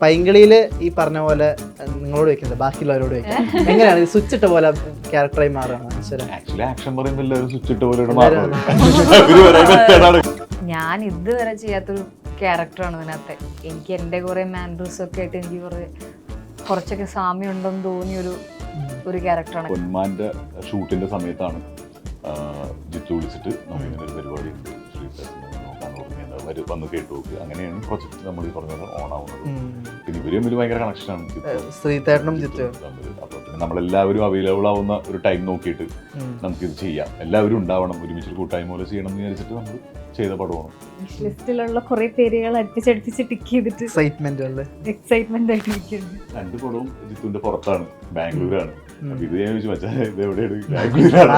പൈങ്കിളിയിൽ ഈ പറഞ്ഞ പോലെ നിങ്ങളോട് വെക്കുന്നത് ബാക്കിയുള്ളവരോട് വെക്കുന്നത് എങ്ങനെയാണ് സ്വിച്ച് ഇട്ട പോലെ ക്യാരക്ടറായി മാറുകയാണ്? ആക്ച്വലി ആക്ഷൻ പറയുമ്പോൾ എല്ലാവരും സ്വിച്ച് ഇട്ട പോലെ ഞാൻ ഇതുവരെ ചെയ്യാത്തൊരു ക്യാരക്ടറാണ് ഇതിനകത്തെ. എനിക്ക് എൻ്റെ കുറേ മാനറിസം ഒക്കെ ആയിട്ട് എനിക്ക് കുറച്ചൊക്കെ സാമ്യം ഉണ്ടെന്ന് തോന്നിയൊരു ക്യാരക്ടറാണ്. പൊന്മാന്റെ ഷൂട്ടിന്റെ സമയത്താണ് ജിത്തു വിളിച്ചിട്ട് നമ്മളിങ്ങനെ ഒരു പരിപാടി ഉണ്ട് വന്ന് കേട്ടു നോക്ക്. അങ്ങനെയാണ് പ്രൊജക്ട് നമ്മൾ ഈ പറഞ്ഞത് ഓൺ ആവുന്നത്. പിന്നെ ഇവരും ഒരു ഭയങ്കര കണക്ഷനാണ് ശ്രീതേട്ടനും ജിത്തു. അപ്പൊ പിന്നെ നമ്മളെല്ലാവരും അവൈലബിൾ ആവുന്ന ഒരു ടൈം നോക്കിയിട്ട് നമുക്കിത് ചെയ്യാം, എല്ലാവരും ഉണ്ടാവണം, ഒരുമിച്ച് കൂട്ടായ്മ പോലെ ചെയ്യണം എന്ന് വിചാരിച്ചിട്ട് നമ്മൾ ചെയ്ത പടമാണ്. ലിസ്റ്റിലുള്ള കുറെ പേരുകൾ അടുപ്പിച്ചടുപ്പിച്ച് ടിക്ക് ചെയ്തിട്ട് എക്സൈറ്റ്മെന്റ് ആയിട്ട് ഇരിക്കുന്നു. 2 പടവും ജിത്തുവിന്റെ പുറത്താണ്, ബാംഗ്ലൂരാണ്. അപ്പൊ ഇത് ഞാൻ ചോദിച്ചു മച്ചാ ഇത് എവിടെയാണ്? ബാംഗ്ലൂരാണ്.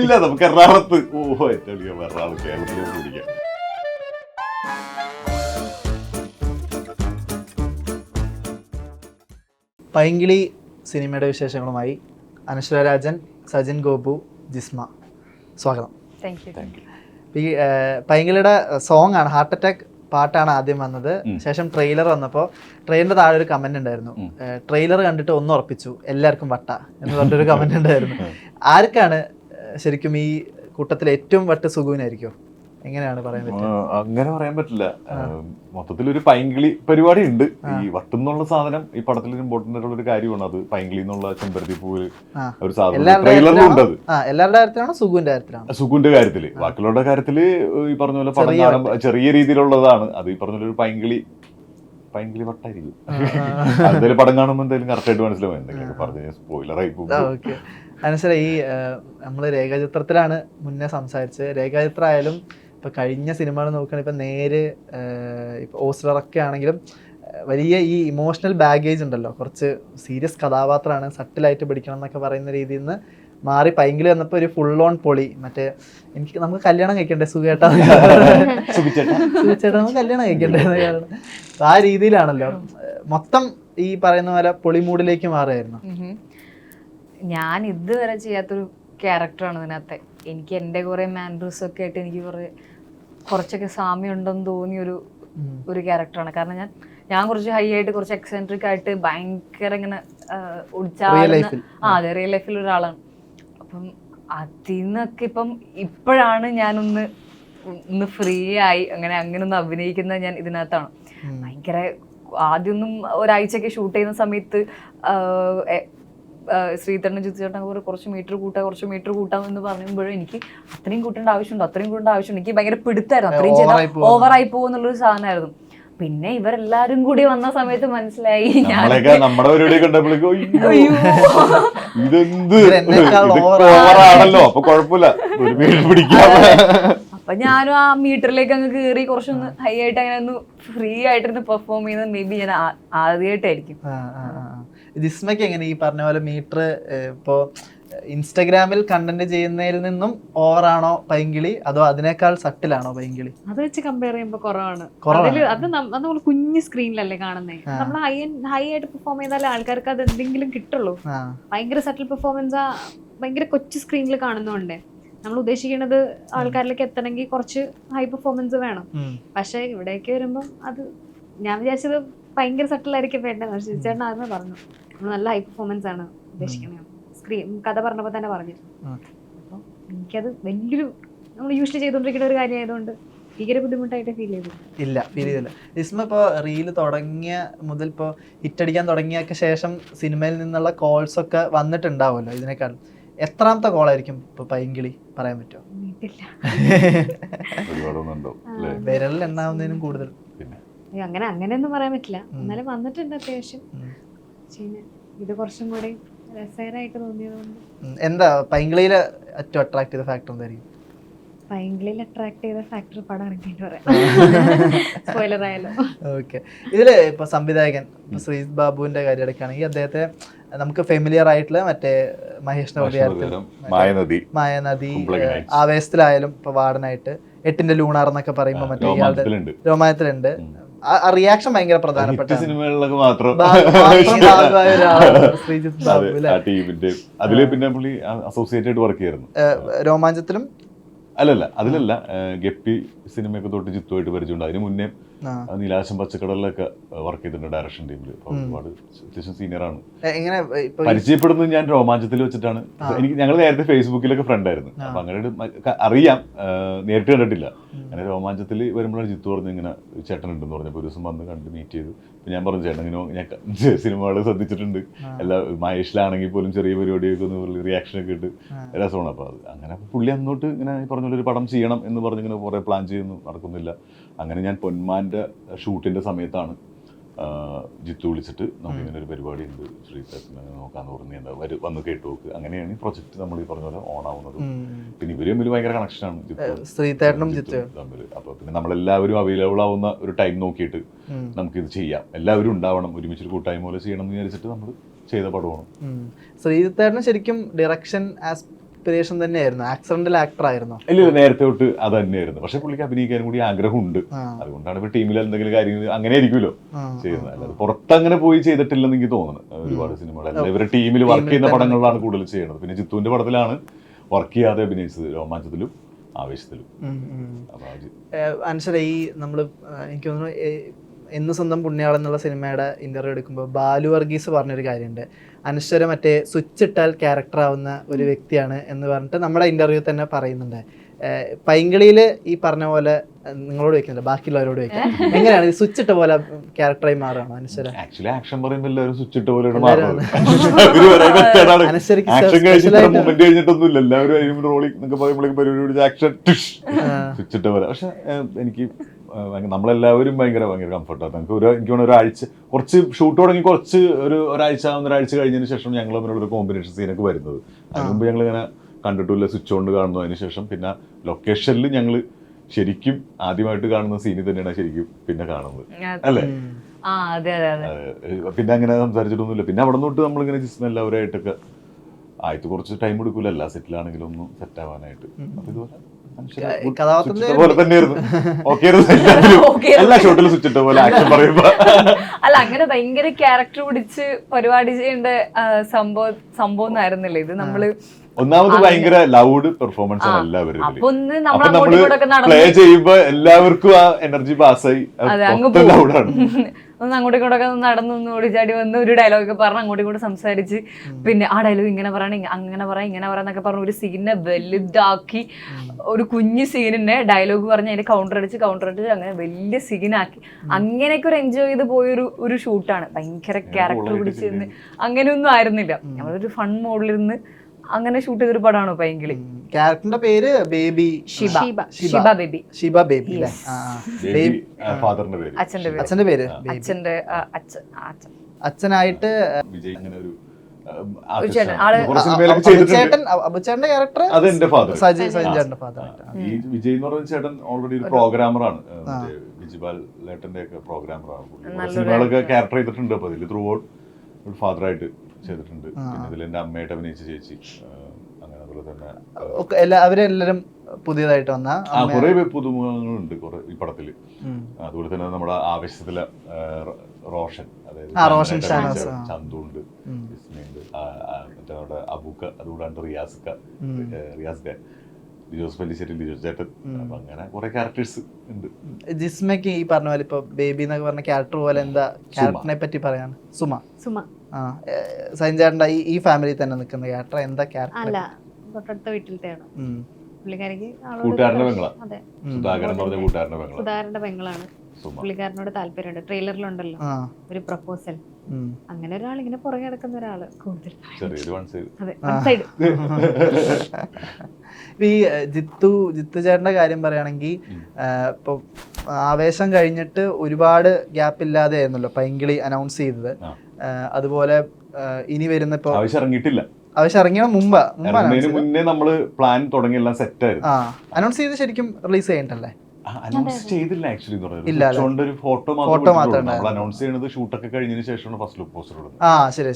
ഇല്ല നമുക്ക് എറണാകുളത്ത്. ഓഹോ ഏറ്റവും എറണാകുളം കേരളത്തിലേക്ക് പിടിക്കാം. പൈങ്കിളി സിനിമയുടെ വിശേഷങ്ങളുമായി അനശ്വര രാജൻ, സജിൻ ഗോപു, ജിസ്മ, സ്വാഗതം. ഈ പൈങ്കിളിയുടെ സോങ് ആണ് ഹാർട്ട് അറ്റാക്ക് പാട്ടാണ് ആദ്യം വന്നത്. ശേഷം ട്രെയിലർ വന്നപ്പോൾ ട്രെയിലറിന്റെ താഴെ ഒരു കമന്റ് ഉണ്ടായിരുന്നു, ട്രെയിലർ കണ്ടിട്ട് ഒന്ന് ഉറപ്പിച്ചു എല്ലാവർക്കും വട്ട എന്ന് പറഞ്ഞൊരു കമന്റ് ഉണ്ടായിരുന്നു. ആർക്കാണ് ശരിക്കും ഈ കൂട്ടത്തിൽ ഏറ്റവും വട്ട്? സുഖുവിനായിരിക്കും? എങ്ങനെയാണ് പറയാൻ പറ്റുക? അങ്ങനെ പറയാൻ പറ്റില്ല. മൊത്തത്തിൽ ഒരു പൈങ്കിളി പരിപാടി ഉണ്ട്. ഈ വട്ടെന്നുള്ള സാധനം ഈ പടത്തിൽ ഇമ്പോർട്ടന്റ് ആയിട്ടുള്ള ഒരു കാര്യമാണ്. അത് പൈങ്കിളി എന്നുള്ള ചെമ്പരത്തി പൂവിൽ ഒരു സാധനം ട്രെയിലറിലുണ്ട്. എല്ലാവരുടെ കാര്യത്തിലാണോ സുഖുവിന്റെ കാര്യത്തിലാണ്? സുഖുവിന്റെ കാര്യത്തില്. ബാക്കിയുള്ള കാര്യത്തില് ഈ പറഞ്ഞ പോലെ പടം കാണാൻ ചെറിയ രീതിയിലുള്ളതാണ്. അത് ഈ പറഞ്ഞ പോലെ ഒരു പൈങ്കിളി വട്ടായിരിക്കും. എന്തായാലും പടം കാണുമ്പോൾ എന്തായാലും കറക്റ്റായിട്ട് മനസ്സിലാവും. എന്തെങ്കിലും പറഞ്ഞ സ്പോയിലറായി പോകും. അനുസരിച്ച് ഈ നമ്മള് രേഖാചിത്രത്തിലാണ് മുന്നേ സംസാരിച്ചത്. രേഖാചിത്രം ആയാലും ഇപ്പൊ കഴിഞ്ഞ സിനിമകൾ നോക്കുകയാണെങ്കിൽ ഇപ്പൊ നേര്, ഇപ്പൊ ഓസ്ലറൊക്കെ ആണെങ്കിലും വലിയ ഈ ഇമോഷണൽ ബാഗേജ് ഉണ്ടല്ലോ, കുറച്ച് സീരിയസ് കഥാപാത്രമാണ്, സട്ടിലായിട്ട് പിടിക്കണം എന്നൊക്കെ പറയുന്ന രീതിയിൽ നിന്ന് മാറി പൈങ്കിളി വന്നപ്പോൾ ഒരു ഫുൾ ഓൺ പൊളി. മറ്റേ നമുക്ക് കല്യാണം കഴിക്കണ്ടേ സുഖേട്ടാ, സുഖേട്ടാ നമുക്ക് കല്യാണം കഴിക്കണ്ടേ എന്ന കാരണം ആ രീതിയിലാണല്ലോ മൊത്തം ഈ പറയുന്ന പോലെ പൊളി മൂഡിലേക്ക് മാറുമായിരുന്നു. ഞാൻ ഇതുവരെ ചെയ്യാത്തൊരു ക്യാരക്ടറാണ് ഇതിനകത്തെ. എനിക്ക് എൻ്റെ കുറേ മാനറിസം ഒക്കെ ആയിട്ട് എനിക്ക് കുറച്ചൊക്കെ സാമ്യം ഉണ്ടെന്ന് തോന്നിയൊരു ക്യാരക്ടറാണ്. കാരണം ഞാൻ കുറച്ച് ഹൈ ആയിട്ട് കുറച്ച് എക്സെൻട്രിക് ആയിട്ട് ഭയങ്കര ഇങ്ങനെ അതെ റിയൽ ലൈഫിൽ ഒരാളാണ്. അപ്പം അതിൽ നിന്നൊക്കെ ഇപ്പോഴാണ് ഞാനൊന്ന് ഫ്രീ ആയി അങ്ങനെ ഒന്ന് അഭിനയിക്കുന്നത്. ഞാൻ ഇതിനകത്താണ് ഭയങ്കര ആദ്യമൊന്നും ഒരാഴ്ചയൊക്കെ ഷൂട്ട് ചെയ്യുന്ന സമയത്ത് ശ്രീധരനും ജിത്തുചേട്ടൻ കുറച്ച് മീറ്റർ കൂട്ടാം എന്ന് പറയുമ്പോഴും എനിക്ക് അത്രയും കൂട്ടേണ്ട ആവശ്യമുണ്ട്. എനിക്ക് ഭയങ്കര പിടുത്തായിരുന്നു, അത്രയും ചെയ്താൽ ഓവറായി പോകുന്നുള്ളൊരു സാധനമായിരുന്നു. പിന്നെ ഇവരെല്ലാരും കൂടി വന്ന സമയത്ത് മനസ്സിലായി അപ്പൊ ഞാനും ആ മീറ്ററിലേക്ക് അങ്ങ് കയറി കുറച്ചൊന്ന് ഹൈ ആയിട്ട് അങ്ങനെ ഒന്ന് ഫ്രീ ആയിട്ടിരുന്ന് പെർഫോം ചെയ്യുന്നത് മേ ബി ഞാൻ ആദ്യമായിട്ടായിരിക്കും. ജിസ്മയ്ക്ക് എങ്ങനെ ഈ പറഞ്ഞ പോലെ മീറ്റർ ഇപ്പോ ഇൻസ്റ്റഗ്രാമിൽ കണ്ടന്റ് ചെയ്യുന്നതിൽ നിന്നും ഓവറാണോ പൈങ്കിളി, അതോ അതിനേക്കാൾ സട്ടിലാണോ പൈങ്കിളി? അത് വെച്ച് കമ്പയർ ചെയ്യുമ്പോൾ കുറവാണ്. അത് നമ്മൾ കുഞ്ഞു സ്ക്രീനിലല്ലേ കാണുന്നത്. നമ്മൾ ഹൈ ആയിട്ട് പെർഫോം ചെയ്താലേ ആൾക്കാർക്ക് അത് എന്തെങ്കിലും കിട്ടുള്ളൂ. ഭയങ്കര സട്ടിൽ പെർഫോമൻസ് ഭയങ്കര കൊച്ചു സ്ക്രീനിൽ കാണുന്നോണ്ടേ നമ്മൾ ഉദ്ദേശിക്കുന്നത് ആൾക്കാരിലേക്ക് എത്തണമെങ്കിൽ കുറച്ച് ഹൈ പെർഫോമൻസ് വേണം. പക്ഷെ ഇവിടേക്ക് വരുമ്പം അത് ഞാൻ വിചാരിച്ചത് ഭയങ്കര സട്ടിലായിരിക്കും വേണ്ടത്. ചേട്ടൻ ആദ്യമേ പറഞ്ഞു നമ്മൾ നല്ല ഹൈ പെർഫോമൻസ് ആണ് ഉദ്ദേശിക്കുന്നത്. കഥ പറഞ്ഞപ്പോൾ തന്നെ പറഞ്ഞു. അപ്പോൾ എനിക്കത് വലിയൊരു നമ്മൾ യൂഷ്വലി ചെയ്തുകൊണ്ടിരിക്കുന്ന ഒരു കാര്യമായതുകൊണ്ട് ഭീകര ബുദ്ധിമുട്ടായിട്ട് ഫീൽ ചെയ്തില്ല. ജിസ്മ ഇപ്പോൾ റീല് തുടങ്ങിയ മുതൽ ഇപ്പോൾ ഹിറ്റടിക്കാൻ തുടങ്ങിയൊക്കെ ശേഷം സിനിമയിൽ നിന്നുള്ള കോൾസ് ഒക്കെ വന്നിട്ടുണ്ടാവുമല്ലോ. ഇതിനേക്കാൾ എത്രാമത്തെ കോളായിരിക്കും ഇപ്പൊ പൈങ്കിളി പറയാൻ പറ്റുമോ? വിരലിൽ എണ്ണാവുന്നതിനും കൂടുതൽ. അങ്ങനെയൊന്നും പറയാൻ പറ്റില്ല. എന്നാലും വന്നിട്ടുണ്ട് അത്യാവശ്യം. ഇത് കുറച്ചും കൂടി രസകരമായിട്ട് തോന്നിയതുകൊണ്ട്. എന്താ പൈങ്കിളിയിലെ ഏറ്റവും അട്രാക്ട് ചെയ്ത ഫാക്ടർ എന്തായിരിക്കും? പൈങ്കിളിയിൽ അട്രാക്ട് ചെയ്ത ഫാക്ടർ പടം ഇറങ്ങിയിട്ട് പറയാം. സ്പോയിലർ ആയാലോ? ഓക്കെ. ഇതില് ഇപ്പൊ സംവിധായകൻ ശ്രീ ബാബുവിന്റെ കാര്യം എടുക്കുകയാണെങ്കിൽ അദ്ദേഹത്തെ നമുക്ക് ഫെമിലിയർ ആയിട്ടുള്ള മറ്റേ മഹേഷ് മായനദി, ആവേശത്തിലായാലും ഇപ്പൊ വാർഡനായിട്ട് 8ന്റെ ലൂണാർ എന്നൊക്കെ പറയുമ്പോ മറ്റേ ഇയാളുടെ രോമാനത്തിലുണ്ട്. റിയാക്ഷൻ ഭയങ്കര പ്രധാനപ്പെട്ട സിനിമകളിലൊക്കെ മാത്രം രോമാഞ്ചത്തിലും അതിലല്ല ഗപ്പി സിനിമയൊക്കെ തൊട്ട് ജിത്തുമായിട്ട് പരിചയമുണ്ട്. അതിന് മുന്നേ നീലാശം പച്ചക്കടലിലൊക്കെ വർക്ക് ചെയ്തിട്ടുണ്ട് ഡയറക്ഷൻ ടീമിൽ. ഒരുപാട് അത്യാവശ്യം സീനിയറാണ്. എങ്ങനെ ഇപ്പൊ പരിചയപ്പെടുന്നത് ഞാൻ രോമാഞ്ചത്തിൽ വെച്ചിട്ടാണ്. ഞങ്ങൾ നേരത്തെ ഫേസ്ബുക്കിലൊക്കെ ഫ്രണ്ട് ആയിരുന്നു. അപ്പൊ അങ്ങനെ അറിയാം, നേരിട്ട് കണ്ടിട്ടില്ല. അങ്ങനെ രോമാഞ്ചത്തിൽ വരുമ്പോഴാണ് ജിത്തു പറഞ്ഞു ഇങ്ങനെ ചേട്ടൻ ഉണ്ടെന്ന് പറഞ്ഞപ്പോൾ ഒരു ദിവസം വന്ന് കണ്ട് മീറ്റ് ചെയ്തു. അപ്പൊ ഞാൻ പറഞ്ഞു ചേട്ടൻ ഇങ്ങനെ ഞാൻ സിനിമകൾ ശ്രദ്ധിച്ചിട്ടുണ്ട്, എല്ലാ മഹേഷിലാണെങ്കിൽ പോലും ചെറിയ പരിപാടിയൊക്കെ ഒന്ന് റിയാക്ഷനൊക്കെ ഇട്ട് രസമാണ്. അപ്പൊ അത് അങ്ങനെ പുള്ളി അന്നോട്ട് ഇങ്ങനെ പറഞ്ഞൊരു പടം ചെയ്യണം എന്ന് പറഞ്ഞിങ്ങനെ കുറെ പ്ലാൻ ചെയ്യുന്നു, നടക്കുന്നില്ല. അങ്ങനെ ഞാൻ പൊന്മാന്റെ ഷൂട്ടിന്റെ സമയത്താണ് ജിത്തു വിളിച്ചിട്ട് നമുക്കിങ്ങനെ ഒരു പരിപാടി ഉണ്ട് ശ്രീധേട്ടനെ നോക്കാന്ന് പറഞ്ഞ് എന്താ വന്ന് കേട്ടു നോക്ക്. അങ്ങനെയാണ് ഈ പ്രൊജക്ട് നമ്മൾ ഈ പറഞ്ഞ പോലെ ഓൺ ആവുന്നത്. പിന്നെ ഇവര് തമ്മിൽ ഭയങ്കര കണക്ഷനാണ് ശ്രീധേട്ടനും ജിത്തു തമ്മിൽ. അപ്പൊ പിന്നെ നമ്മളെല്ലാവരും അവൈലബിൾ ആവുന്ന ഒരു ടൈം നോക്കിയിട്ട് നമുക്കിത് ചെയ്യാം, എല്ലാവരും ഉണ്ടാവണം, ഒരുമിച്ചൊരു കൂട്ടായ്മ പോലെ ചെയ്യണം എന്ന് വിചാരിച്ചിട്ട് നമ്മൾ ചെയ്ത പടമാണ്. ശ്രീധേട്ടന് ശരിക്കും ഡയറക്ഷൻ ആസ്പിറേഷൻ തന്നെയായിരുന്നു, ആക്സിഡന്റൽ ആക്ടർ ആയിരുന്നു? ഇല്ല, നേരത്തെ തൊട്ട് അത് തന്നെയായിരുന്നു. പക്ഷെ പുള്ളിക്ക് അഭിനയിക്കാനും കൂടി ആഗ്രഹമുണ്ട്. അതുകൊണ്ടാണ് ഇപ്പൊ ടീമിൽ എന്തെങ്കിലും കാര്യങ്ങൾ അങ്ങനെ ആയിരിക്കുമല്ലോ ചെയ്യുന്നത്. അല്ലാതെ പുറത്തങ്ങനെ പോയി ചെയ്തിട്ടില്ലെന്ന് എനിക്ക് തോന്നുന്നു. ഒരുപാട് സിനിമകൾ ഇവരുടെ ടീമിൽ വർക്ക് ചെയ്യുന്ന പടങ്ങളിലാണ് കൂടുതൽ ചെയ്യുന്നത്. പിന്നെ ജിത്തുവിന്റെ പടത്തിലാണ് വർക്ക് ചെയ്യാതെ അഭിനയിച്ചത്, രോമാഞ്ചത്തിലും ആവേശത്തിലും. അനശ്വര, ഈ നമ്മള് എനിക്ക് തോന്നുന്നു എന്ന് സ്വന്തം പുണ്യാളെന്നുള്ള സിനിമയുടെ ഇന്റർവ്യൂ എടുക്കുമ്പോൾ ബാലു വർഗീസ് പറഞ്ഞൊരു കാര്യമുണ്ട്, അനശ്വര മറ്റേ സ്വിച്ച് ഇട്ടാൽ ക്യാരക്ടർ ആവുന്ന ഒരു വ്യക്തിയാണ് എന്ന് പറഞ്ഞിട്ട് നമ്മുടെ ഇന്റർവ്യൂ തന്നെ പറയുന്നുണ്ട്. പൈങ്കിളിയിൽ ഈ പറഞ്ഞ പോലെ നിങ്ങളോട് വെക്കുന്നില്ല, ബാക്കിയുള്ളവരോട് വെക്കാം. എങ്ങനെയാണ് ഈ സ്വിച്ച് ഇട്ട പോലെ ക്യാരക്ടറായി മാറുകയാണോ അനശ്വര? ആക്ച്വലി ആക്ഷൻ പറയുമ്പോൾ എല്ലാവരും സ്വിച്ച് ഇട്ട പോലെ കഴിഞ്ഞിട്ടൊന്നുമില്ല, എല്ലാവരും റോളിംഗ് എന്നൊക്കെ പറയുമ്പോഴേക്കും പരിപാടി ആക്ഷൻ സ്വിച്ച് ഇട്ട പോലെ. പക്ഷെ എനിക്ക് നമ്മളെല്ലാവരും ഭയങ്കര കംഫർട്ടാണ്. നമുക്ക് എനിക്ക് തോന്നുന്നു ഒരാഴ്ച കുറച്ച് ഷൂട്ട് തുടങ്ങി കുറച്ച് ഒരാഴ്ച കഴിഞ്ഞതിന് ശേഷം ഞങ്ങൾ തമ്മിലുള്ള ഒരു കോമ്പിനേഷൻ സീനൊക്കെ വരുന്നത്. അതിന് മുമ്പ് ഞങ്ങളിങ്ങനെ കണ്ടിട്ടില്ല, സ്വിച്ച് ഓൺ കാണുന്നു. അതിനുശേഷം പിന്നെ ലൊക്കേഷനിൽ ഞങ്ങൾ ശരിക്കും ആദ്യമായിട്ട് കാണുന്ന സീനിൽ തന്നെയാണ് ശരിക്കും പിന്നെ കാണുന്നത്, അല്ലേ? പിന്നെ അങ്ങനെ സംസാരിച്ചിട്ടൊന്നുമില്ല. പിന്നെ അവിടെ നിന്നോട്ട് നമ്മളിങ്ങനെ ജിസ്മ എല്ലാവരുമായിട്ടൊക്കെ ആയിട്ട് കുറച്ച് ടൈം എടുക്കൂല, എല്ലാ സെറ്റിലാണെങ്കിലും ഒന്നും സെറ്റ് ആവാനായിട്ട്. അപ്പൊ ഇതുപോലെ പോലെ തന്നെയായിരുന്നു. എല്ലാ ഷോട്ടിലും സ്വിച്ച് ഇട്ട പോലെ ആക്ഷൻ പറയുമ്പോ അല്ല, അങ്ങനെ ഭയങ്കര ക്യാരക്ടർ പിടിച്ച് പരിപാടി ചെയ്യേണ്ട സംഭവം ഒന്നും ആയിരുന്നില്ല ഇത്. നമ്മള് ഒന്നാമത് ഭയങ്കര ലൗഡ് പെർഫോമൻസ് ആണ് എല്ലാവരും. അപ്പൊ നമ്മൾ പ്ലേ ചെയ്യുമ്പോ എല്ലാവർക്കും ആ എനർജി പാസ്സായി ലൗഡാണ്. ഒന്ന് അങ്ങോട്ടും ഇങ്ങോട്ടൊക്കെ നടന്നു ഓടിച്ചാടി വന്ന് ഒരു ഡയലോഗ് പറഞ്ഞ് അങ്ങോട്ടും ഇങ്ങോട്ട് സംസാരിച്ച് പിന്നെ ആ ഡയലോഗ് ഇങ്ങനെ പറയണ അങ്ങനെ പറയാം ഇങ്ങനെ പറയാന്നൊക്കെ പറഞ്ഞ് ഒരു സീനിനെ വലുതാക്കി, ഒരു കുഞ്ഞു സീനിനെ ഡയലോഗ് പറഞ്ഞ് അതിന് കൗണ്ടർ അടിച്ച് അങ്ങനെ വലിയ സീനാക്കി അങ്ങനെയൊക്കെ ഒരു എൻജോയ് ചെയ്ത് പോയൊരു ഒരു ഷൂട്ടാണ്. ഭയങ്കര ക്യാരക്ടർ പിടിച്ചിരുന്ന് അങ്ങനെയൊന്നും ആയിരുന്നില്ല. നമ്മളൊരു ഫൺ മോഡിലിരുന്ന് അങ്ങനെ ഷൂട്ട് ചെയ്തൊരു പടമാണ് പൈങ്കിളി. ക്യാരക്ടറിന്റെ പേര് ബേബി ഷിബ ബേബി. അച്ഛന്റെ പേര് അച്ഛനായിട്ട് അബുച്ചേട്ടന്റെ ക്യാരക്ടർ സജിൻ ചേട്ടന്റെ ഫാദർ. ഈ വിജയ് എന്ന് പറയുന്ന ചേട്ടൻ ഓൾറെഡി ഒരു പ്രോഗ്രാമറാണ്, വിജിബാൽ ലേട്ടന്റെ ഒക്കെ പ്രോഗ്രാമറാണ്. സിനിമകളൊക്കെ ക്യാരക്ടർ ചെയ്തിട്ടുണ്ട്. അപ്പൊ ഇതിൽ ത്രൂ ഔട്ട് ഒരു ഫാദറായിട്ട് ചെയ്തിട്ടുണ്ട്. പിന്നെ ഇതിൽ എന്റെ അമ്മയായിട്ട് അഭിനയിച്ച ചേച്ചി, അങ്ങനെ അതുപോലെ തന്നെ അവരെല്ലാരും പുതിയതായിട്ട് വന്ന കുറെ പുതുമുഖങ്ങളുണ്ട് ഈ പടത്തില്. അതുപോലെ തന്നെ നമ്മുടെ ആവേശത്തിലെ റോഷൻ, അതായത് ചന്തു ഉണ്ട്, ജിസ്മയുണ്ട്, മറ്റേ നമ്മുടെ അബൂക്ക, അതുകൂടാണ്ട് റിയാസ് ഖാൻ, ലിജോസ് പല്ലിശ്ശേരി, ലിജോസ് ചേട്ടൻ. അപ്പൊ അങ്ങനെ കുറെ ക്യാരക്ടേഴ്സ് ഉണ്ട്. ജിസ്മയ്ക്ക് ഈ പറഞ്ഞ പോലെ ഇപ്പൊ ബേബി എന്നൊക്കെ പറഞ്ഞ ക്യാരക്ടർ പോലെ എന്താ ക്യാരക്ടറിനെ പറ്റി പറയാൻ? സുമ സജിൻ ചേട്ടന്റെ ഈ ഫാമിലി തന്നെ നിൽക്കുന്ന ക്യാരക്ടർ എന്താ ക്യാരക്ടർ? തൊട്ടടുത്ത വീട്ടിലത്തെയാണ് പുള്ളിക്കാരിക്ക്. കൂട്ടുകാരന്റെ പെങ്ങളാണ്, സുധാകരൻ പറഞ്ഞ സുധാകരന്റെ പെങ്ങളാണ്. പുള്ളിക്കാരനോട് താല്പര്യമുണ്ട്. ട്രെയിലറിലുണ്ടല്ലോ ഒരു പ്രപ്പോസൽ. അങ്ങനെ ഒരാൾ ഇങ്ങനെ പുറകെ നടക്കുന്ന ഒരാള് കൂടുതൽ. ഈ ജിത്തു ചേട്ടന്റെ കാര്യം പറയുകയാണെങ്കിൽ ഇപ്പൊ ആവേശം കഴിഞ്ഞിട്ട് ഒരുപാട് ഗ്യാപ്പ് ഇല്ലാതെ ആയിരുന്നല്ലോ പൈങ്കിളി അനൗൺസ് ചെയ്തത്. അതുപോലെ ഇനി വരുന്ന ഇപ്പൊ ആവശ്യം ഇറങ്ങിയ മുന്നേ നമ്മള് പ്ലാൻ തുടങ്ങി എല്ലാം സെറ്റ് ആയിരുന്നു. അനൗൺസ് ചെയ്ത് ശരിക്കും റിലീസ് ചെയ്യണ്ടല്ലേ? അനൗൺസ് ചെയ്തില്ല ആക്ച്വലി. ഒരു ഫോട്ടോ മാത്രം നമ്മൾ അനൗൺസ് ചെയ്യുന്നത് ഷൂട്ടൊക്കെ കഴിഞ്ഞതിന് ശേഷമാണ് ഫസ്റ്റ് ലുക്ക് പോസ്റ്റർ ഇടുന്നത്,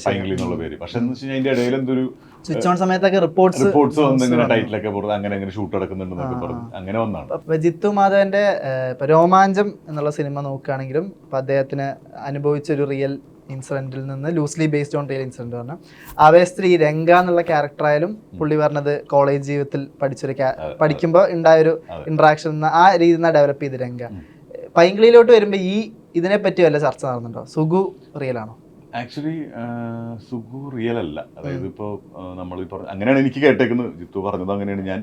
പൈങ്കിളി എന്നുള്ള പേര്. പക്ഷെ എന്ന് വെച്ചാൽ അതിന്റെ ഇടയിൽ എന്തൊരു സ്വിച്ച് ഓൺ സമയത്തൊക്കെ റിപ്പോർട്ട്സ് വന്നിങ്ങനെ ടൈറ്റിലൊക്കെ അങ്ങനെ ഷൂട്ട് നടക്കുന്നുണ്ടെന്നൊക്കെ പറഞ്ഞു അങ്ങനെ വന്നാണ്. ജിത്തു മാധവന്റെ രോമാഞ്ചം എന്നുള്ള സിനിമ നോക്കുകയാണെങ്കിലും ഇപ്പൊ അദ്ദേഹത്തിന് അനുഭവിച്ചൊരു റിയൽ ഇൻസിഡന്റിൽ നിന്ന് loosely based on real incident പറഞ്ഞ ആവേശത്തിൽ ഈ രംഗ എന്നുള്ള ക്യാരക്ടറായാലും പുള്ളി പറഞ്ഞത് കോളേജ് ജീവിതത്തിൽ പഠിക്കുമ്പോൾ ഉണ്ടായൊരു ഇന്ററാക്ഷൻ ആ രീതിയിൽ ഡെവലപ്പ് ചെയ്ത് രംഗ. പൈങ്കിളിയിലോട്ട് വരുമ്പോൾ ഇതിനെ പറ്റി വല്ല ചർച്ച നടന്നുണ്ടോ? സുഗു റിയൽ ആണോ? ആക്ച്വലി സുഗു റിയൽ അല്ല. അതായത് ഇപ്പോൾ നമ്മൾ അങ്ങനെയാണ് എനിക്ക് കേട്ടേക്കുന്നത്. ജിത്തു പറഞ്ഞത് അങ്ങനെയാണ്. ഞാൻ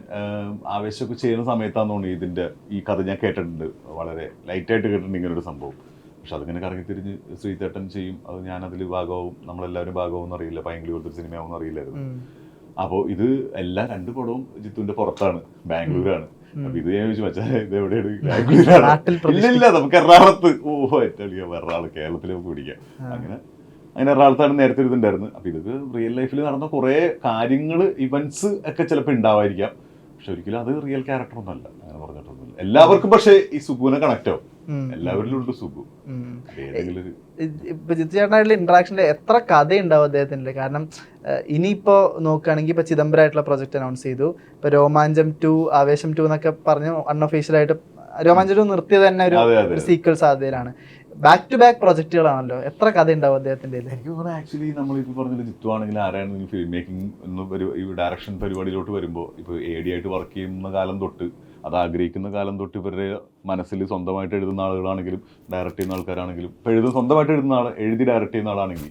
ആവേശമൊക്കെ ചെയ്യുന്ന സമയത്താണെന്ന് തോന്നുന്നു ഇതിൻ്റെ ഈ കഥ ഞാൻ കേട്ടിട്ടുണ്ട്. വളരെ ലൈറ്റായിട്ട് കേട്ടിട്ടുണ്ട് ഇങ്ങനൊരു സംഭവം. പക്ഷെ അതിങ്ങനെ കറങ്ങി തിരിഞ്ഞ് ശ്രീതേട്ടൻ ചെയ്യും, അത് ഞാനതിൽ ഭാഗമാവും, നമ്മളെല്ലാവരും ഭാഗമാവും അറിയില്ല, പൈങ്കിളി പോലത്തെ സിനിമയാവും അറിയില്ലായിരുന്നു. അപ്പോൾ ഇത് എല്ലാ 2 പടവും ജിത്തുവിൻ്റെ പുറത്താണ്, ബാംഗ്ലൂരാണ്. അപ്പൊ ഇത് ഞാൻ ചോദിച്ചു, മച്ചാ ഇത് എവിടെയാണ്? ബാംഗ്ലൂരാണ്. ഇല്ല നമുക്ക് എറണാകുളത്ത്. ഏറ്റവും എറണാകുളം കേരളത്തിൽ നമുക്ക് പിടിക്കാം. അങ്ങനെ എറണാകുളത്താണ് നേരത്തെ ഇതുണ്ടായിരുന്നു. അപ്പൊ ഇതൊക്കെ റിയൽ ലൈഫിൽ നടന്ന കുറെ കാര്യങ്ങൾ, ഇവന്റ്സ് ഒക്കെ ചിലപ്പോൾ ഉണ്ടാവായിരിക്കാം. പക്ഷെ ഒരിക്കലും അത് റിയൽ ക്യാരക്ടർ ഒന്നുമല്ല, അങ്ങനെ പറഞ്ഞിട്ടൊന്നുമില്ല. എല്ലാവർക്കും പക്ഷെ ഈ സുഗുവിനെ കണക്ട് ആവും. എല്ലാവരിലും ഉണ്ട് സുഗു. ഇപ്പൊ ജിത്തു ചേട്ടനായിട്ടുള്ള ഇന്ററാക്ഷനിൽ എത്ര കഥയുണ്ടാവും അദ്ദേഹത്തിൻ്റെ? കാരണം ഇനിയിപ്പോ നോക്കുകയാണെങ്കിൽ ഇപ്പൊ ചിദംബരമായിട്ടുള്ള പ്രൊജക്ട് അനൗൺസ് ചെയ്തു. ഇപ്പൊ രോമാഞ്ചം 2, ആവേശം 2 എന്നൊക്കെ പറഞ്ഞ് അൺഒഫീഷ്യലായിട്ട് രോമാഞ്ചം 2 നിർത്തിയത് തന്നെ ഒരു സീക്വൽ സാധ്യതയിലാണ്. ബാക്ക് ടു ബാക്ക് പ്രൊജക്ടുകളാണല്ലോ. എത്ര കഥ ഉണ്ടാവും അദ്ദേഹത്തിന്റെ? എനിക്ക് തോന്നുന്നത് ആക്ച്വലി നമ്മളിപ്പോൾ പറഞ്ഞത് ജിത്തു ആണെങ്കിൽ ആരാണ് ഫിലിം മേക്കിംഗ് ഈ ഡയറക്ഷൻ പരിപാടിയിലോട്ട് വരുമ്പോൾ ഇപ്പോൾ AD ആയിട്ട് വർക്ക് ചെയ്യുന്ന കാലം തൊട്ട്, അത് ആഗ്രഹിക്കുന്ന കാലം തൊട്ട് ഇവരുടെ മനസ്സിൽ സ്വന്തമായിട്ട് എഴുതുന്ന ആളുകളാണെങ്കിലും ഡയറക്റ്റ് ചെയ്യുന്ന ആൾക്കാരാണെങ്കിലും, ഇപ്പോൾ സ്വന്തമായിട്ട് എഴുതി ഡയറക്റ്റ് ചെയ്യുന്ന ആളാണെങ്കിൽ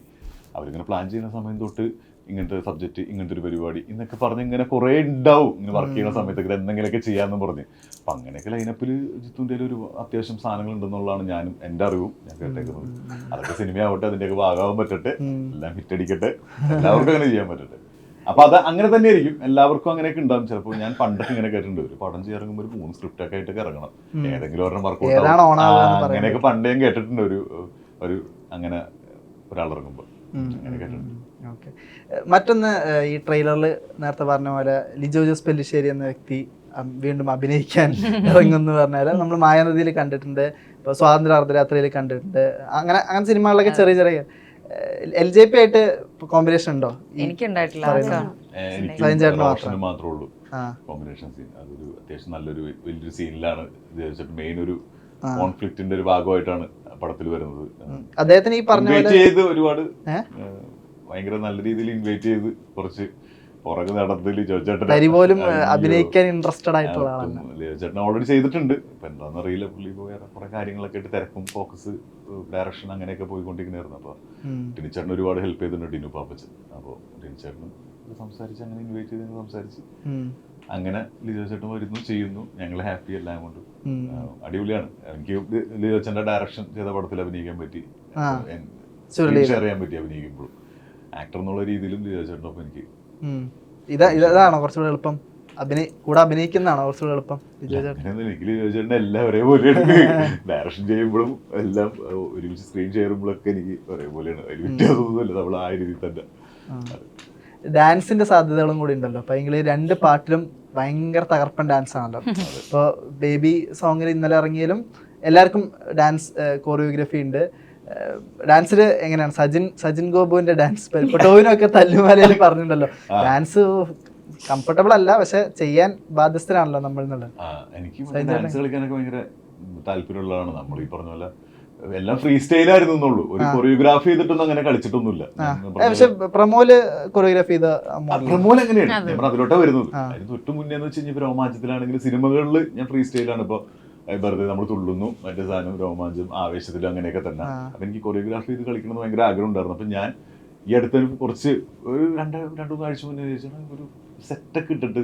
അവരിങ്ങനെ പ്ലാൻ ചെയ്യുന്ന സമയം തൊട്ട് ഇങ്ങനത്തെ സബ്ജക്റ്റ്, ഇങ്ങനത്തെ ഒരു പരിപാടി എന്നൊക്കെ പറഞ്ഞ് ഇങ്ങനെ കുറേ ഉണ്ടാവും. ഇങ്ങനെ വർക്ക് ചെയ്യുന്ന സമയത്തൊക്കെ എന്തെങ്കിലുമൊക്കെ ചെയ്യാമെന്ന് പറഞ്ഞ്. അപ്പം അങ്ങനെയൊക്കെ ലൈനപ്പിൽ ജിത്തുൻ്റെ ഒരു അത്യാവശ്യം സാധനങ്ങൾ ഉണ്ടെന്നുള്ളതാണ് ഞാനും എൻ്റെ അറിവും ഞാൻ കേട്ടേക്കുന്നത്. അതൊക്കെ സിനിമയാവട്ടെ, അതിൻ്റെയൊക്കെ ഭാഗമാകാൻ പറ്റട്ടെ, എല്ലാം ഹിറ്റടിക്കട്ടെ, എല്ലാവർക്കും അങ്ങനെ ചെയ്യാൻ പറ്റട്ടെ. അപ്പൊ അത് അങ്ങനെ തന്നെ ആയിരിക്കും, എല്ലാവർക്കും അങ്ങനെയൊക്കെ ഉണ്ടാവും. ചിലപ്പോൾ ഞാൻ പണ്ടൊക്കെ ഇങ്ങനെ കേട്ടിട്ടുണ്ട്, ഒരു പടം ചെയ്യാറുമ്പോൾ ഒരു 3 സ്ക്രിപ്റ്റൊക്കെ ആയിട്ടൊക്കെ ഇറങ്ങണം, ഏതെങ്കിലും ഒരെണ്ണം വർക്കൗട്ട് അങ്ങനെയൊക്കെ പണ്ട് ഞാൻ കേട്ടിട്ടുണ്ട്. ഒരു അങ്ങനെ ഒരാളിറങ്ങുമ്പോൾ അങ്ങനെ കേട്ടിട്ടുണ്ട്. ഓക്കെ. മറ്റൊന്ന്, ഈ ട്രെയിലറിൽ നേരത്തെ പറഞ്ഞ പോലെ ലിജോ ജോസ് പെല്ലിശ്ശേരി എന്ന വ്യക്തി വീണ്ടും അഭിനയിക്കാൻ ഇറങ്ങുമെന്ന് പറഞ്ഞാൽ നമ്മൾ മായാനദിയിൽ കണ്ടിട്ടുണ്ട്, ഇപ്പോൾ സ്വാതന്ത്ര്യ അർദ്ധരാത്രിയിൽ കണ്ടിട്ടുണ്ട്. അങ്ങനെ സിനിമകളിലൊക്കെ ചെറിയ LJP ആയിട്ട് കോമ്പിനേഷൻ ഉണ്ടോ? എനിക്കുണ്ടായിട്ടില്ല. മാത്രമേ ഉള്ളൂ കോമ്പിനേഷൻ സീൻ. അതൊരു അത്യാവശ്യം നല്ലൊരു വലിയൊരു സീനിലാണ് മെയിൻ ഒരു കോൺഫ്ലിക്റ്റിന്റെ ഒരു ഭാഗമായിട്ടാണ് പടത്തിൽ വരുന്നത്. അദ്ദേഹത്തിന് ഈ പറഞ്ഞ ചെയ്ത് ഒരുപാട് ഭയങ്കര നല്ല രീതിയിൽ ഇൻവൈറ്റ് ചെയ്ത് കുറച്ച് പുറകെ നടന്നതിൽ ജോജേട്ടൻ പോലും അഭിനയിക്കാൻ ഇൻട്രസ്റ്റഡ് ആയിട്ടുള്ള ആളാണ്. ജോജേട്ടൻ ഓൾറെഡി ചെയ്തിട്ടുണ്ട്. ഇപ്പൊ എന്താണെന്നറിയില്ല, പുള്ളി ഇപ്പോൾ വേറെ കുറെ കാര്യങ്ങളൊക്കെ ആയിട്ട് തിരക്കും, ഫോക്കസ്, ഡയറക്ഷൻ അങ്ങനെയൊക്കെ പോയിക്കൊണ്ടിരിക്കുന്നതായിരുന്നു. അപ്പൊ ടിനിച്ചേട്ടൻ ഒരുപാട് ഹെൽപ്പ് ചെയ്തിട്ടുണ്ട്, ടിനു പാപ്പച്ചൻ. അപ്പോൾ ടിനിച്ചേട്ടൻ സംസാരിച്ച് അങ്ങനെ ഇൻവൈറ്റ് ചെയ്ത് സംസാരിച്ച് അങ്ങനെ ലിജോ ചേട്ടൻ വരുന്നു, ചെയ്യുന്നു, ഞങ്ങൾ ഹാപ്പി എല്ലാം കൊണ്ട്. അടിപൊളിയാണ്. എനിക്ക് ലിജോ ചേട്ടൻ്റെ ഡയറക്ഷൻ ചെയ്ത പടത്തിൽ അഭിനയിക്കാൻ പറ്റി, ഷെയർ ചെയ്യാൻ പറ്റി അഭിനയിക്കുമ്പോഴും. ആക്ടർ എന്നുള്ള രീതിയിലും ലിജോ ചേട്ടനൊപ്പം എനിക്ക് ഇതാണോ കുറച്ചുകൂടെ എളുപ്പം? കൂടെ അഭിനയിക്കുന്നതാണോ കുറച്ചുകൂടെ എളുപ്പം? എനിക്ക് ലിജോ ചേട്ടൻ്റെ എല്ലാം ഒരേപോലെയാണ്. ഡയറക്ഷൻ ചെയ്യുമ്പോഴും എല്ലാം ഒരുമിച്ച് സ്ക്രീൻ ചെയ്യുമ്പോഴൊക്കെ എനിക്ക് ഒരേപോലെയാണ്. അതിൽ വ്യത്യാസമൊന്നുമില്ല, നമ്മൾ ആ രീതിയിൽ തന്നെ. ഡാൻസിന്റെ സാധ്യതകളും കൂടി ഉണ്ടല്ലോ. പൈങ്കിളി 2 പാട്ടിലും ഭയങ്കര തകർപ്പൻ ഡാൻസ് ആണല്ലോ. ഇപ്പോൾ ബേബി സോങ്ങിൽ ഇന്നലെ ഇറങ്ങിയാലും എല്ലാവർക്കും ഡാൻസ് കോറിയോഗ്രാഫി ഉണ്ട്. ഡാൻസിൽ എങ്ങനെയാണ് സജിൻ ഗോപുവിന്റെ ഡാൻസ്? ടോവിനൊക്കെ തല്ലുമാലയിൽ പറഞ്ഞിട്ടുണ്ടല്ലോ, ഡാൻസ് കംഫർട്ടബിൾ അല്ല, പക്ഷെ ചെയ്യാൻ ബാധ്യസ്ഥരാണല്ലോ നമ്മൾ എന്നുള്ളത്. എനിക്ക് ഡാൻസ് കളിക്കാനൊക്കെ ഭയങ്കര താല്പര്യമുള്ളതാണ്. നമ്മൾ ഈ പറഞ്ഞ പോലെ എല്ലാം ഫ്രീ സ്റ്റൈലായിരുന്നു എന്നുള്ളൂ, ഒരു കൊറിയോഗ്രാഫി ചെയ്തിട്ടൊന്നും അങ്ങനെ കളിച്ചിട്ടൊന്നുമില്ല. പക്ഷെ പ്രമോല് കൊറിയോഗ്രാഫി ചെയ്ത പ്രമോൽ എങ്ങനെയാണ് ഞാൻ അതിലോട്ടാ വരുന്നത്. അതിന് തൊട്ട് മുന്നേ എന്ന് വെച്ച് കഴിഞ്ഞാൽ രോമാഞ്ചത്തിലാണെങ്കിലും സിനിമകളിൽ ഞാൻ ഫ്രീ സ്റ്റൈലാണ്. ഇപ്പോൾ വെറുതെ നമ്മൾ തുള്ളുന്നു, മറ്റേ സാധനം രോമാഞ്ചം, ആവേശത്തിലും അങ്ങനെയൊക്കെ തന്നെ. അപ്പൊ എനിക്ക് കൊറിയോഗ്രാഫി ചെയ്ത് കളിക്കണം എന്ന് ഭയങ്കര ആഗ്രഹം ഉണ്ടായിരുന്നു. അപ്പൊ ഞാൻ ഈ അടുത്തൊരു കുറച്ച് ഒരു 2-3 ആഴ്ച മുന്നേ ചോദിച്ചാൽ ഒരു സെറ്റൊക്കെ ഇട്ടിട്ട്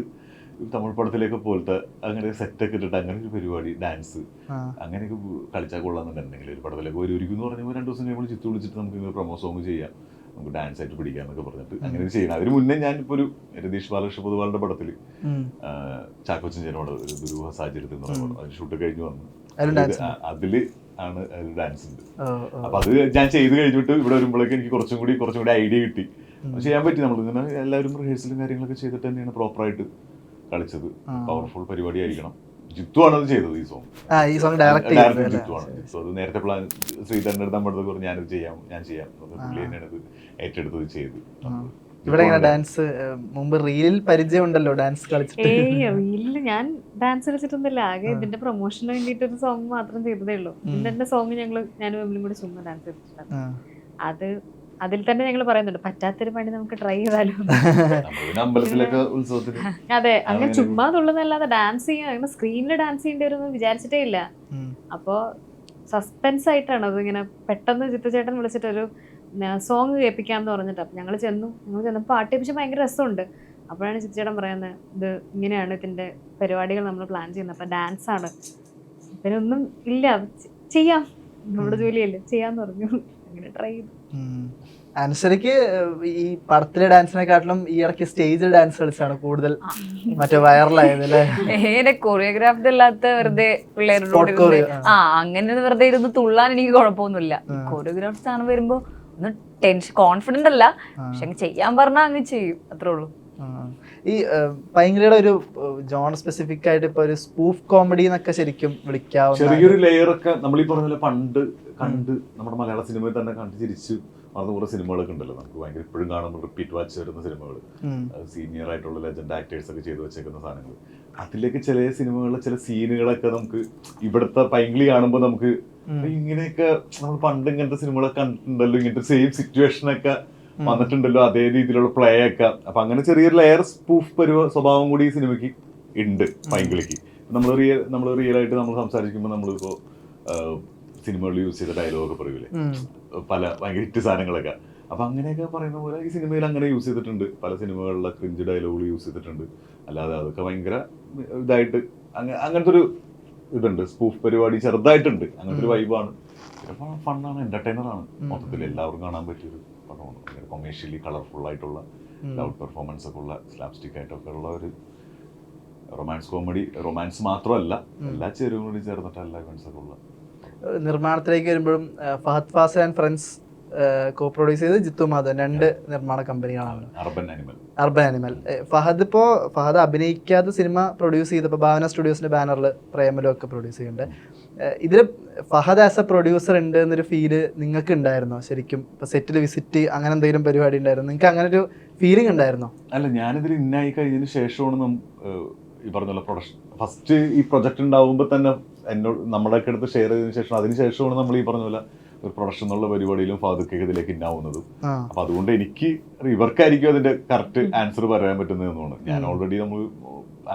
തമിഴ് പടത്തിലേക്ക് പോലത്തെ അങ്ങനെ സെറ്റൊക്കെ ഇട്ടിട്ട് അങ്ങനെ ഒരു പരിപാടി, ഡാൻസ് അങ്ങനെയൊക്കെ കളിച്ചാൽ കൊള്ളാന്നുണ്ടെങ്കിൽ ഒരു പടത്തിലേക്ക് ഒരുക്കും എന്ന് പറഞ്ഞപ്പോൾ 2 ദിവസം കഴിയുമ്പോൾ ചിത്തു വിളിച്ചിട്ട് നമുക്ക് പ്രൊമോ സോങ് ചെയ്യാം, നമുക്ക് ഡാൻസ് ആയിട്ട് പിടിക്കാന്നൊക്കെ പറഞ്ഞിട്ട് അങ്ങനെ ചെയ്യണം. അതിന് മുന്നേ ഞാൻ ഇപ്പോൾ ഒരു രതീഷ് ബാലകൃഷ്ണ പൊതുവാളുടെ പടത്തിൽ ചാക്കോച്ചൻ ചേനോട് ഒരു ദുരൂഹ സാഹചര്യത്തിൽ എന്ന് പറയുമ്പോൾ അതിന് ഷൂട്ട് കഴിഞ്ഞ് വന്നു, അതില് ആണ് ഡാൻസ് ഉണ്ട്. അപ്പൊ അത് ഞാൻ ചെയ്ത് കഴിഞ്ഞിട്ട് ഇവിടെ വരുമ്പോഴേക്കും എനിക്ക് കുറച്ചും കൂടി ഐഡിയ കിട്ടി, ചെയ്യാൻ പറ്റി. നമ്മളിങ്ങനെ എല്ലാവരും റിഹേഴ്സലും കാര്യങ്ങളൊക്കെ ചെയ്തിട്ട് തന്നെയാണ് പ്രോപ്പറായിട്ട് കളിച്ചത്. പവർഫുൾ പരിപാടി ആയിരിക്കണം. ജിത്തു ആണ് അത് ചെയ്തത്. ഈ സോങ് ഡയറക്റ്റ് ജിത്തു ആണ്. അത് നേരത്തെ പ്ലാൻ ശ്രീധരൻ്റെ അടുത്ത് നമ്മുടെ അടുത്ത് ഞാനത് ഞാൻ ചെയ്യാം പുള്ളി തന്നെയാണ് ഇത് ഏറ്റെടുത്തത് ചെയ്ത്. ഇവിടെ ഡാൻസ് മുമ്പ് റീലിൽ പരിചയം ഉണ്ടല്ലോ, ഡാൻസ് കളിച്ചിട്ട്? റീലിൽ ഞാൻ ഡാൻസ് കളിച്ചിട്ടൊന്നുമില്ല, ആകെ ഇതിന്റെ പ്രൊമോഷന് വേണ്ടിയിട്ട് ഒരു സോങ് മാത്രം ചെയ്തതേ ഉള്ളൂ. ഇതിന്റെ സോങ് ഞാനും എമ്മിലും കൂടി ചുമ്മാ ഡാൻസ് കളിച്ചിട്ടുണ്ട്. അതിൽ തന്നെ ഞങ്ങൾ പറയുന്നുണ്ട്, പറ്റാത്തൊരു പണി നമുക്ക് ട്രൈ ചെയ്താലോ. അതെ, അങ്ങനെ ചുമ്മാ തുള്ളുന്നല്ലാതെ ഡാൻസ് ചെയ്യാൻ, അങ്ങനെ സ്ക്രീനിൽ ഡാൻസ് ചെയ്യേണ്ടി വരുമെന്ന് വിചാരിച്ചിട്ടേ ഇല്ല. അപ്പോ സസ്പെൻസ് ആയിട്ടാണ് അതിങ്ങനെ പെട്ടെന്ന് ചിത്രചേട്ടൻ വിളിച്ചിട്ടൊരു സോങ് കേൾപ്പിക്കാമെന്ന് പറഞ്ഞിട്ട് അപ്പം ഞങ്ങൾ ചെന്നപ്പോൾ പാട്ട് കേൾപ്പിച്ച് ഭയങ്കര രസമുണ്ട്. അപ്പോഴാണ് ചിത്രചേട്ടൻ പറയുന്നത് ഇത് ഇങ്ങനെയാണ് ഇതിൻ്റെ പരിപാടികൾ നമ്മൾ പ്ലാൻ ചെയ്യുന്നത്, അപ്പം ഡാൻസാണ്, പിന്നെ ഒന്നും ഇല്ല, ചെയ്യാം, നമ്മുടെ ജോലിയല്ലേ, ചെയ്യാന്ന് പറഞ്ഞു. അങ്ങനെ ട്രൈ ചെയ്തു. അനുസരിക്ക് ഈ പടത്തിലെ ഡാൻസിനെക്കാട്ടിലും ഈ ഇടയ്ക്ക് സ്റ്റേജിൽ ഡാൻസ് കളിച്ചാണ് കൂടുതൽ മറ്റേ വൈറലായത് അല്ലേ? കൊറിയോഗ്രാഫ്ഡ് അല്ലാത്ത വെറുതെ പിള്ളേരോട് അങ്ങനെ വെറുതെ ഇരുന്ന് തുള്ളാൻ എനിക്ക് കുഴപ്പമൊന്നുമില്ല. കൊറിയോഗ്രാഫ്ഡ് സാധനം വരുമ്പോ ഒന്ന് ടെൻഷൻ കോൺഫിഡന്റ് അല്ല, പക്ഷെ ചെയ്യാൻ പറഞ്ഞാൽ അങ്ങ് ചെയ്യും, അത്രേ ഉള്ളൂ. ഈ പൈങ്കിളിയുടെ ഒരു ജോൺ സ്പെസിഫിക് ആയിട്ട് ഇപ്പൊ ഒരു സ്പൂഫ് കോമഡി എന്നൊക്കെ ശരിക്കും വിളിക്കാവുന്ന ചെറിയൊരു ലെയർ ഒക്കെ നമ്മൾ ഈ പറഞ്ഞ പോലെ പണ്ട് കണ്ട് നമ്മുടെ മലയാള സിനിമയിൽ തന്നെ കണ്ട് ചിരിച്ച് മറന്നു കുറെ സിനിമകളൊക്കെ ഉണ്ടല്ലോ, നമുക്ക് ഭയങ്കര ഇപ്പോഴും കാണുമ്പോൾ റിപ്പീറ്റ് വാച്ച് വരുന്ന സിനിമകൾ, സീനിയർ ആയിട്ടുള്ള ലെജൻഡ് ആക്ടേഴ്സ് ഒക്കെ ചെയ്തു വെച്ചേക്കുന്ന സാധനങ്ങൾ. അതിലേക്ക് ചില സിനിമകളിലെ ചില സീനുകളൊക്കെ നമുക്ക് ഇവിടുത്തെ പൈങ്കിളി കാണുമ്പോൾ നമുക്ക് ഇങ്ങനെയൊക്കെ നമ്മൾ പണ്ട് ഇങ്ങനത്തെ സിനിമകളൊക്കെ കണ്ടിട്ടുണ്ടല്ലോ, ഇങ്ങനത്തെ സെയിം സിറ്റുവേഷനൊക്കെ വന്നിട്ടുണ്ടല്ലോ, അതേ രീതിയിലുള്ള പ്ലേ ഒക്കെ. അപ്പൊ അങ്ങനെ ചെറിയൊരു ലെയർ സ്പൂഫ് സ്വഭാവം കൂടി ഈ സിനിമയ്ക്ക് ഉണ്ട് പൈങ്കിളിക്ക്. നമ്മൾ റിയൽ ആയിട്ട് നമ്മൾ സംസാരിക്കുമ്പോൾ നമ്മളിപ്പോ സിനിമകളിൽ യൂസ് ചെയ്ത ഡയലോഗൊക്കെ പറയൂലേ, പല ഭയങ്കര ഹിറ്റ് സാധനങ്ങളൊക്കെ. അപ്പൊ അങ്ങനെയൊക്കെ പറയുന്ന പോലെ ഈ സിനിമയിൽ അങ്ങനെ യൂസ് ചെയ്തിട്ടുണ്ട്, പല സിനിമകളിലെ ക്രിഞ്ച് ഡയലോഗുകൾ യൂസ് ചെയ്തിട്ടുണ്ട്. അല്ലാതെ അതൊക്കെ ഭയങ്കര ഇതായിട്ട് അങ്ങനത്തെ ഒരു ഇതുണ്ട്, സ്പൂഫ് പരിപാടി ചെറുതായിട്ടുണ്ട്, അങ്ങനത്തെ ഒരു വൈബാണ്. ഫണ്ണാണ്, എന്റർടൈനറാണ്, മൊത്തത്തിൽ എല്ലാവർക്കും കാണാൻ പറ്റിയൊരു പടമാണ്. ഭയങ്കര കൊമേഴ്ഷ്യലി കളർഫുൾ ആയിട്ടുള്ള ലൗഡ് പെർഫോമൻസ് ഒക്കെ ഉള്ള സ്ലാപ്സ്റ്റിക് ആയിട്ടൊക്കെ ഉള്ള ഒരു റൊമാൻസ് കോമഡി. റൊമാൻസ് മാത്രമല്ല, എല്ലാ ചേരുവയും കൂടി ചേർന്നിട്ട് എല്ലാ ഇവന്റ്സ് ഒക്കെ ഉള്ള നിർമ്മാണത്തിലേക്ക് വരുമ്പോഴും Fahadh Faasil and friends co produce ചെയ്ത് ജിത്തു മാധവൻ, 2 നിർമ്മാണ കമ്പനികളാണ്. Urban animal. ഫഹദ് അഭിനയിക്കാത്ത സിനിമ പ്രൊഡ്യൂസ് ചെയ്തപ്പോൾ ഭാവന സ്റ്റുഡിയോസിന്റെ ബാനറിൽ പ്രേമലോ ഒക്കെ പ്രൊഡ്യൂസ് ചെയ്യുന്നുണ്ട്. ഇതിൽ ഫഹദ് ആസ് എ പ്രൊഡ്യൂസർ ഉണ്ട് എന്നൊരു ഫീല് നിങ്ങൾക്ക് ഉണ്ടായിരുന്നോ? ശരിക്കും ഇപ്പൊ സെറ്റിൽ വിസിറ്റ് അങ്ങനെ എന്തെങ്കിലും പരിപാടി ഉണ്ടായിരുന്നു, നിങ്ങൾക്ക് അങ്ങനെ ഒരു ഫീലിംഗ് ഉണ്ടായിരുന്നോ? അല്ല, ഞാനിതിൽ ഇന്നായി കഴിഞ്ഞതിന് ശേഷമാണ് ഈ പറഞ്ഞ പ്രൊഡക്ഷൻ ഫസ്റ്റ് ഈ പ്രൊജക്ട് ഉണ്ടാവുമ്പോൾ തന്നെ എന്നോട് നമ്മളൊക്കെ എടുത്ത് ഷെയർ ചെയ്തതിനു ശേഷം അതിനുശേഷമാണ് നമ്മൾ ഈ പറഞ്ഞ പോലെ ഒരു പ്രൊഡക്ഷൻ എന്നുള്ള പരിപാടിയിലും ഫാദുക്കൊക്കെ ഇതിലേക്ക് ഇന്നാവുന്നതും. അപ്പൊ അതുകൊണ്ട് എനിക്ക് ഇവർക്കായിരിക്കും അതിന്റെ കറക്റ്റ് ആൻസർ പറയാൻ പറ്റുന്നതെന്നാണ്. ഞാൻ ഓൾറെഡി നമ്മൾ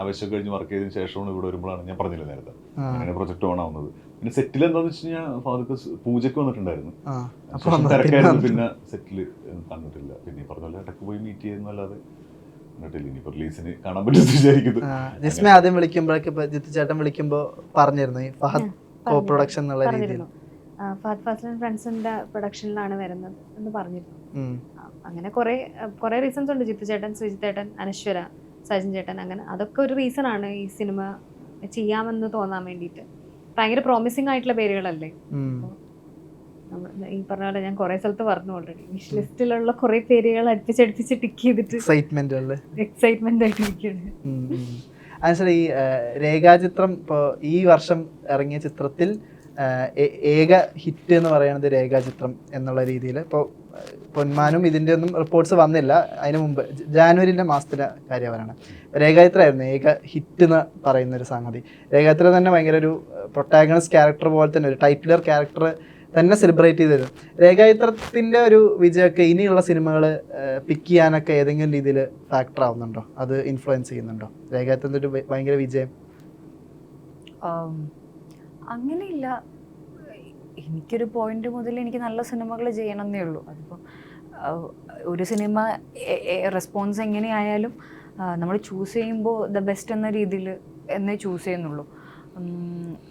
ആവശ്യം കഴിഞ്ഞ് വർക്ക് ചെയ്തതിനു ശേഷമാണ് ഇവിടെ വരുമ്പോഴാണ് ഞാൻ പറഞ്ഞില്ല നേരത്തെ അങ്ങനെ പ്രൊജക്ട് ഓൺ ആവുന്നത്. പിന്നെ സെറ്റിൽ എന്താന്ന് വെച്ച് കഴിഞ്ഞാൽ ഫാദുക്ക് പൂജയ്ക്ക് വന്നിട്ടുണ്ടായിരുന്നു, തിരക്കായിരുന്നു, പിന്നെ സെറ്റില് കണ്ടിട്ടില്ല. പിന്നെ ഈ പറഞ്ഞ പോലെ ഇടയ്ക്ക് പോയി മീറ്റ് ചെയ്യുന്നല്ലാതെ റിലീസിന് കാണാൻ പറ്റുമെന്ന് വിചാരിക്കുന്നു. ജിസ്മ ആദ്യം വിളിക്കുമ്പോഴൊക്കെ ജിത്തു ചേട്ടൻ വിളിക്കുമ്പോ പറഞ്ഞിരുന്നു ഈ ഫഹദ് കോ പ്രൊഡക്ഷൻ എന്നുള്ള രീതിയിൽ ഫഹദ് ഫാസിൽ ആൻഡ് ഫ്രണ്ട്സിന്റെ പ്രൊഡക്ഷനിലാണ് വരുന്നത് എന്ന് പറഞ്ഞിരുന്നു. അങ്ങനെ കുറെ റീസൺസ് ഉണ്ട്. ജിത്തു ചേട്ടൻ, സുജിത് ചേട്ടൻ, അനശ്വര, സജിൻ ചേട്ടൻ, അങ്ങനെ അതൊക്കെ ഒരു റീസൺ ആണ് ഈ സിനിമ ചെയ്യാമെന്ന് തോന്നാൻ വേണ്ടിയിട്ട്. ഭയങ്കര പ്രോമിസിംഗ് ആയിട്ടുള്ള പേരുകളല്ലേ. ഈ പറഞ്ഞ പോലെ ഞാൻ കുറെ സ്ഥലത്ത് പറഞ്ഞു ഓൾറെഡി, വിഷ് ലിസ്റ്റിലുള്ള കുറെ പേരുകൾ അടുപ്പിച്ചടുപ്പിച്ച് ടിക്ക് ചെയ്തിട്ട് എക്സൈറ്റ്മെന്റ് ആയിട്ട് ഇരിക്കുകയാണ്. ഈ രേഖാചിത്രം ഇപ്പോൾ ഈ വർഷം ഇറങ്ങിയ ചിത്രത്തിൽ ഏക ഹിറ്റ് എന്ന് പറയുന്നത് രേഖാചിത്രം എന്നുള്ള രീതിയിൽ ഇപ്പോൾ പൊന്മാനും ഇതിൻ്റെ ഒന്നും റിപ്പോർട്ട്സ് വന്നില്ല, അതിന് മുമ്പ് ജാനുവരിൻ്റെ മാസത്തിലെ കാര്യമാണ്. രേഖാചിത്രമായിരുന്നു ഏക ഹിറ്റ് എന്ന് പറയുന്നൊരു സംഗതി. രേഖാചിത്രം തന്നെ ഭയങ്കര ഒരു പ്രൊട്ടാഗണിസ്റ്റ് ക്യാരക്ടർ പോലെ തന്നെ ഒരു ടൈറ്റിലർ ക്യാരക്ടർ തന്നെ സെലിബ്രേറ്റ് ചെയ്ത് തരും. രേഖാചിത്രത്തിൻ്റെ ഒരു വിജയമൊക്കെ ഇനിയുള്ള സിനിമകൾ പിക്ക് ചെയ്യാനൊക്കെ ഏതെങ്കിലും രീതിയിൽ ഫാക്ടർ ആവുന്നുണ്ടോ? അത് ഇൻഫ്ലുവൻസ് ചെയ്യുന്നുണ്ടോ രേഖാചിത്രത്തിൻ്റെ ഒരു ഭയങ്കര വിജയം? അങ്ങനെയില്ല, എനിക്കൊരു പോയിന്റ് മുതൽ എനിക്ക് നല്ല സിനിമകൾ ചെയ്യണമെന്നേ ഉള്ളൂ. അതിപ്പോൾ ഒരു സിനിമ റെസ്പോൺസ് എങ്ങനെയായാലും നമ്മൾ ചൂസ് ചെയ്യുമ്പോൾ ദ ബെസ്റ്റ് എന്ന രീതിയിൽ എന്നേ ചൂസ് ചെയ്യുന്നുള്ളൂ.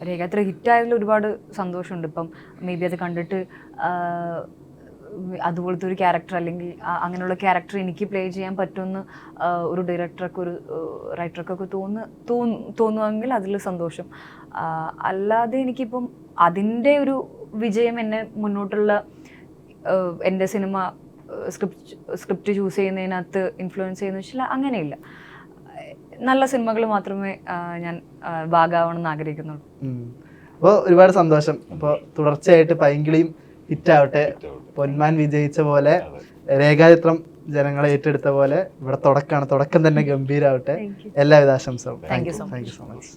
രേഖാത്ര ഹിറ്റായതിൽ ഒരുപാട് സന്തോഷമുണ്ട്. ഇപ്പം മേ ബി അത് കണ്ടിട്ട് അതുപോലത്തെ ഒരു ക്യാരക്ടർ അല്ലെങ്കിൽ അങ്ങനെയുള്ള ക്യാരക്ടർ എനിക്ക് പ്ലേ ചെയ്യാൻ പറ്റുമെന്ന് ഒരു ഡയറക്ടർക്ക് ഒരു റൈറ്റർക്കൊക്കെ തോന്നുമെങ്കിൽ അതിൽ സന്തോഷം. അല്ലാതെ എനിക്കിപ്പം അതിൻ്റെ ഒരു വിജയം എന്നെ മുന്നോട്ടുള്ള എൻ്റെ സിനിമ സ്ക്രിപ്റ്റ് ചൂസ് ചെയ്യുന്നതിനകത്ത് ഇൻഫ്ലുവൻസ് ചെയ്യുന്ന വെച്ചാൽ അങ്ങനെയില്ല. നല്ല സിനിമകൾ മാത്രമേ ഞാൻ ഭാഗമാവണമെന്ന് ആഗ്രഹിക്കുന്നുള്ളൂ. അപ്പോൾ ഒരുപാട് സന്തോഷം. അപ്പോൾ തുടർച്ചയായിട്ട് പൈങ്കിളിയും ഹിറ്റാവട്ടെ, പൊന്മാൻ വിജയിച്ച പോലെ രേഖാചിത്രം ജനങ്ങളെ ഏറ്റെടുത്ത പോലെ ഇവിടെ തുടക്കം തന്നെ ഗംഭീരാവട്ടെ. എല്ലാവിധ ആശംസകളും. Thank you so much.